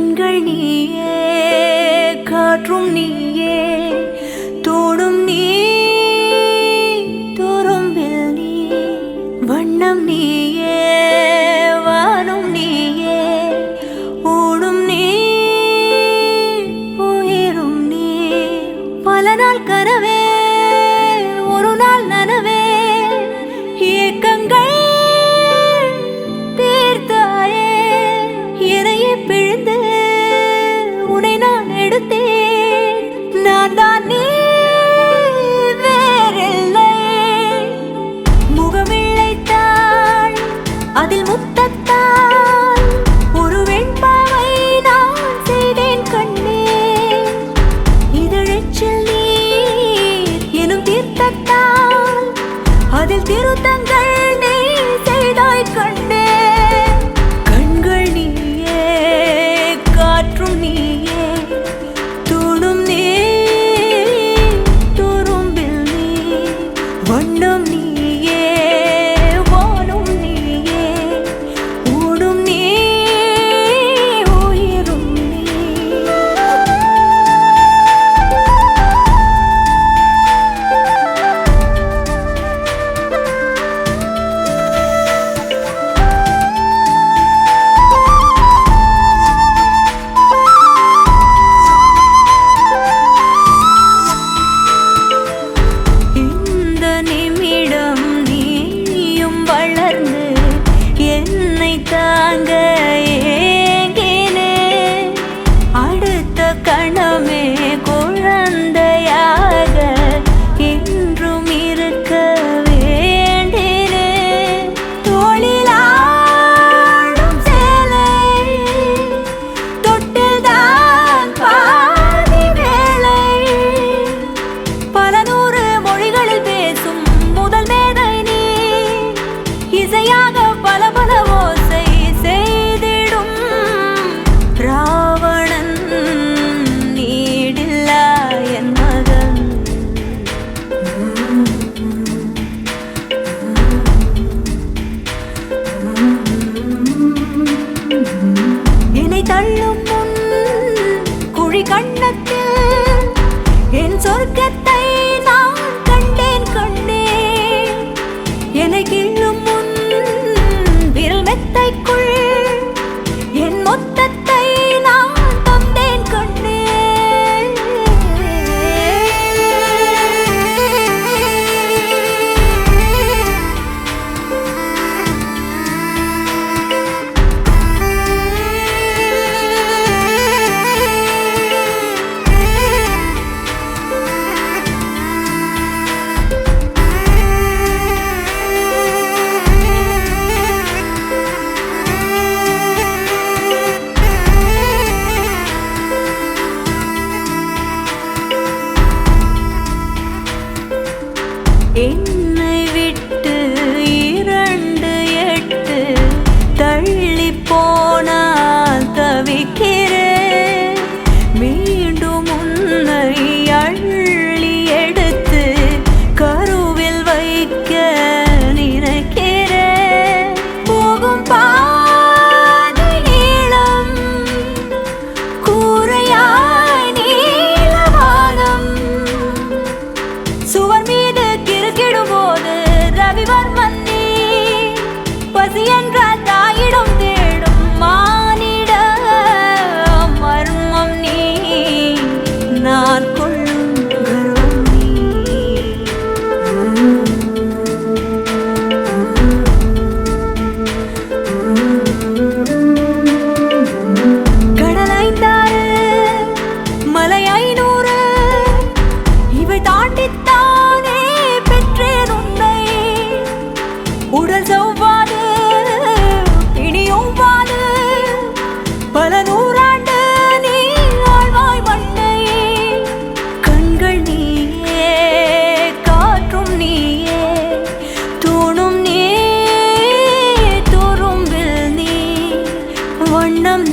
கண்கள் நீயே, காற்றும் நீயே, தோடும் நீ, துரும்பில் நீ, வண்ணம் நீயே, வானும் நீயே, ஊடும் நீ, உயிரும் நீ. பல நாள் கனவே, ஒரு நாள் நனவே, ஏக்கங்கள் தீர்த்தாயே. என்னையே பிழிந்து உன்னை நான் எடுத்தேன். நான் தான் நீ, வேறில்லை. முகமிழைத்தாள், அதில் முத்தத்தால் ஒரு வெண்பாவை நான் செய்தேன் கண்ணே. இதழச்சில் நீர் எனும் தீர்த்தத்தால் அதில் திருத்தங்கள் நீ செய்தாய் கண்ணே. கண்கள் நீயே, காற்றும் நீயே, தூணும் நீ, துரும்பில் நீ, வண்ணம் நீயே, வானும் நீயே, ஊடும் நீ, உயிரும் நீ. இந்த நிமிடம் நீயும் வளர்ந்து என்னை தாங்க ஏங்கினேன். அடுத்த கணமே குழந்தையாக என்றும் இருக்க வேண்டினேன். தோளிலாடும் சேலை, தொட்டில்தான் பாதி வேளை. பல நூறு மொழிகளில் பேசும் முதல் மேதை நீ. இசையாக பல பல ஓசை செய்திடும் ராவணன் நீடில்லா என் மகன். என்னை தள்ளும் முன் குழி கண்ணத்தில் என் சொர்க்கத்தை நான் கண்டேன் கண்டேன். என்னை கிள்ளும் முன் விரல் மெத்தைக்குள் என் மொத்தத்தை நான் தந்தேன் கண்டேன். என்னை விட்டு 2 தள்ளி போனால் தவிக்கிறேன். மீண்டும் உன்னை அள்ளி எடுத்து கருவில் வைக்க நினைக்கிறேன். போகும் பாதை நீளம், கூரையாய் நீலவானம். சுவர் மீது கிறுக்கிடும்போது ரவிவர்மன் நீ. பசி என்ற தாயிடம் தேடும் மானிட மர்மம் நீ. நான் கொள்ளும் கர்வம் நீ. கடல் 5 மலை 500 இவை தாண்டித்தானே பெற்றேன் உன்னை. உடல் செவ்வாது இனியொவ்வாது, பல நூறாண்டு நீ ஆழ்வாய் மண்ணை. கண்கள் நீயே, காற்றும் நீயே, தூணும் நீ, துரும்பில் நீ, வண்ணம்